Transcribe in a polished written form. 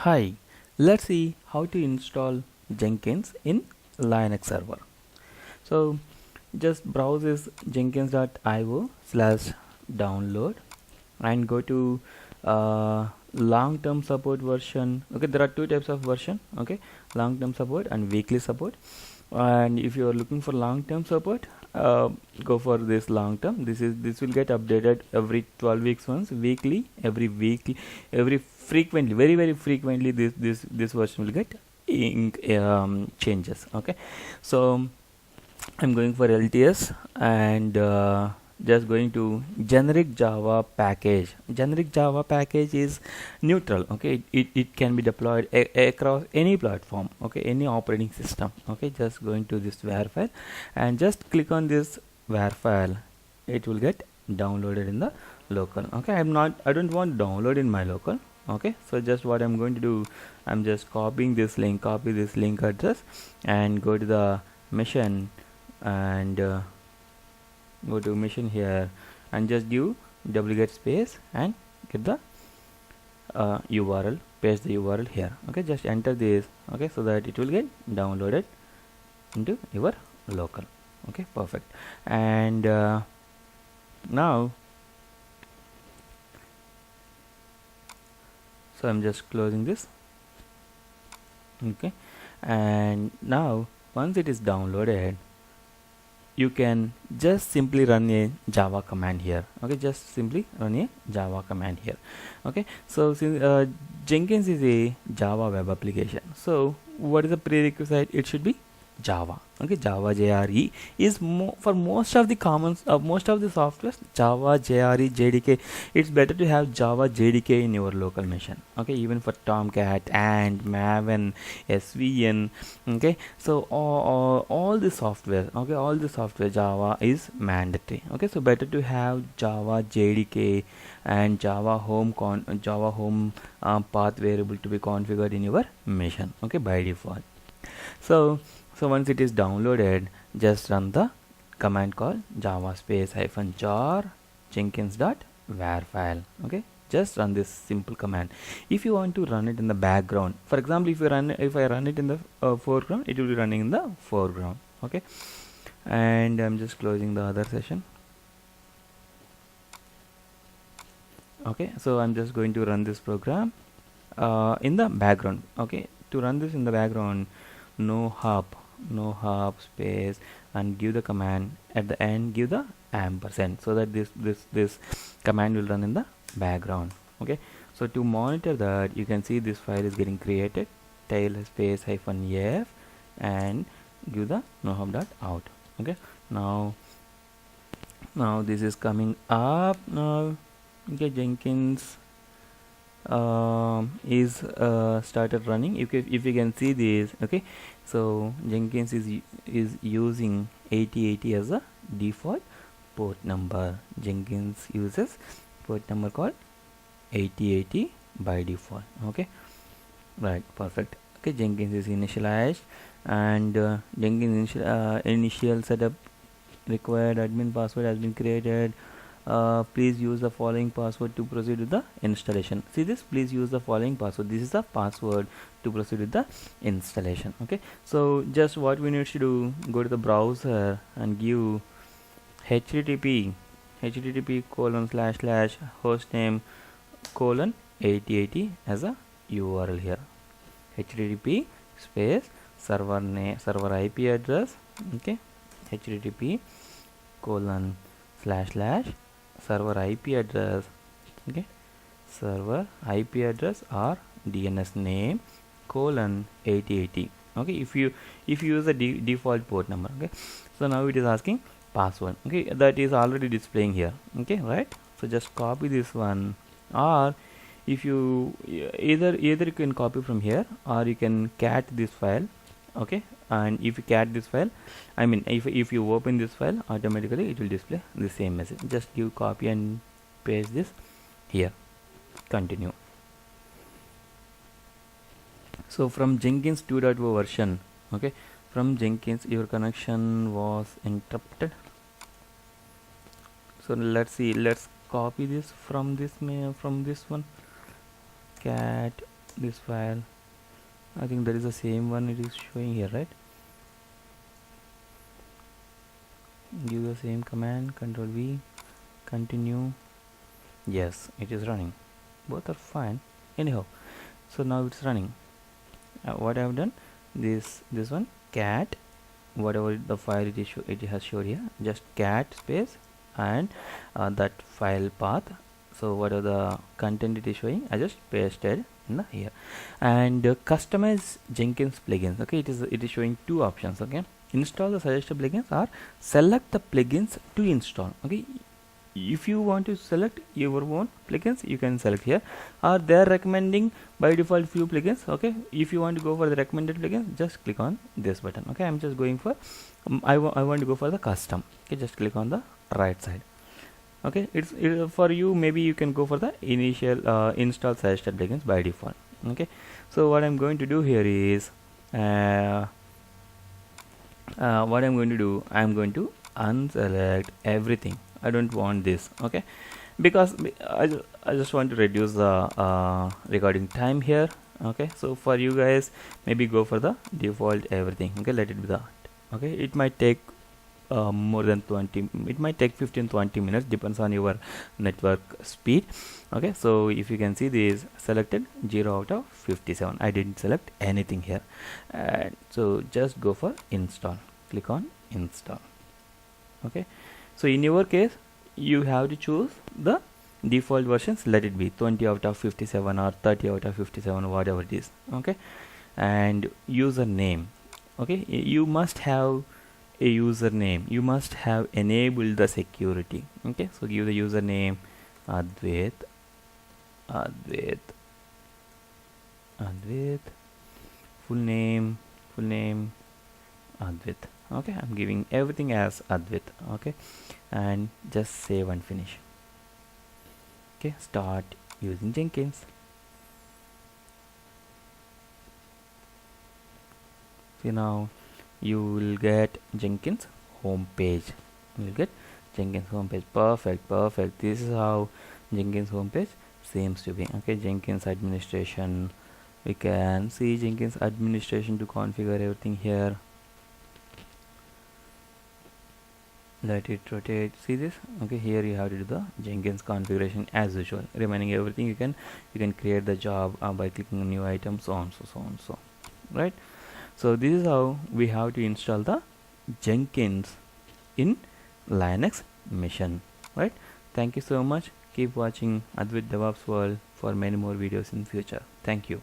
Hi, let's see how to install Jenkins in Linux server. So just browse this jenkins.io slash download and go to long-term support version. Okay, there are two types of version. Okay, long-term support and weekly support. And if you are looking for long-term support, go for this long-term. This will get updated every 12 weeks once, weekly, every weekly, every frequently, very frequently. This version will get changes. Okay, so I'm going for LTS and just going to generic Java package. Generic Java package is neutral. Okay, it can be deployed across any platform. Okay, any operating system. Okay, just going to this WAR file and just click on this WAR file. It will get downloaded in the local. Okay, I don't want download in my local. Okay, so just what I'm going to do, I'm just copying this link, copy this link address and go to the mission and go to mission here and just give wget space and get the URL, paste the URL here. Okay, just enter this. Okay, so that it will get downloaded into your local. Okay, perfect. And now so I'm just closing this. Okay, and now once it is downloaded, you can just simply run a Java command here. Okay, just simply run a Java command here. Okay, so since Jenkins is a Java web application, so what is the prerequisite? It should be Java. Okay, Java JRE is for most of the commons most of the software. Java JRE JDK, it's better to have Java JDK in your local machine. Okay, even for Tomcat and Maven, SVN. Okay, so all the software, okay, all the software Java is mandatory. Okay, so better to have Java JDK and Java home path variable to be configured in your machine. Okay, by default. So once it is downloaded, just run the command called java space -jar jenkins.war file. Okay, just run this simple command. If you want to run it in the background, for example, if I run it in the foreground, it will be running in the foreground. Okay, and I'm just closing the other session. Okay, so I'm just going to run this program in the background. Okay, to run this in the background, no hub space and give the command at the end, give the ampersand, so that this command will run in the background. Okay, so to monitor that, you can see this file is getting created, tail space -f and give the nohub.out. Okay, now this is coming up now. Okay, Jenkins is started running. If you can see this. Okay, so Jenkins is using 8080 as a default port number. Jenkins uses port number called 8080 by default. Okay, right, perfect. Okay, Jenkins is initialized and Jenkins initial setup required admin password has been created. Please use the following password to proceed with the installation. See this, please use the following password. This is the password to proceed with the installation. Okay, so just what we need to do, go to the browser and give http ://hostname :8080 as a URL here. http space server name, server IP address. Okay, http : server IP address. Okay, server IP address or DNS name : 8080. Okay, if you use the default port number. Okay, so now it is asking password. Okay, that is already displaying here. Okay, right, so just copy this one, or if you either you can copy from here or you can cat this file. Okay, and if you cat this file, I mean if you open this file, automatically it will display the same message. Just give copy and paste this here, continue. So from Jenkins 2.0 version, okay, from Jenkins your connection was interrupted. So let's see, let's copy this from this one, cat this file. I think that is the same one it is showing here, right? Give the same command, control V, continue. Yes, it is running. Both are fine. Anyhow, so now it's running. What I have done, this one cat, whatever the file it has showed here, just cat space and that file path. So whatever the content it is showing, I just pasted in the here. And customize Jenkins plugins. Okay, it is showing two options. Okay, install the suggested plugins or select the plugins to install. Okay, if you want to select your own plugins, you can select here, or they are recommending by default few plugins. Okay, if you want to go for the recommended plugins, just click on this button. Okay, I'm just going for I want to go for the custom. Okay, just click on the right side. Okay, it's for you, maybe you can go for the initial install suggested plugins by default. Okay, so what I'm going to do here is what I'm going to do, I'm going to unselect everything. I don't want this. Okay, because I just want to reduce the recording time here. Okay, so for you guys, maybe go for the default everything. Okay, let it be that. Okay, it might take more than 20, it might take 15-20 minutes, depends on your network speed. Okay, so if you can see, this selected 0 out of 57. I didn't select anything here, and so just go for install, click on install. Okay, so in your case, you have to choose the default versions. Let it be 20 out of 57 or 30 out of 57, whatever it is. Okay, and username. Okay, you must have a username. You must have enabled the security. Okay, so give the username Advith, full name Advith. Okay, I'm giving everything as Advith. Okay, and just save and finish. Okay, start using Jenkins. See, now you will get Jenkins home page. You will get Jenkins home page. Perfect. This is how Jenkins home page seems to be. Okay, Jenkins administration. We can see Jenkins administration to configure everything here. Let it rotate. See this? Okay, here you have to do the Jenkins configuration as usual. Remaining everything you can create the job by clicking on new item, so on, so right. So this is how we have to install the Jenkins in Linux machine, right? Thank you so much. Keep watching Advith DevOps World for many more videos in future. Thank you.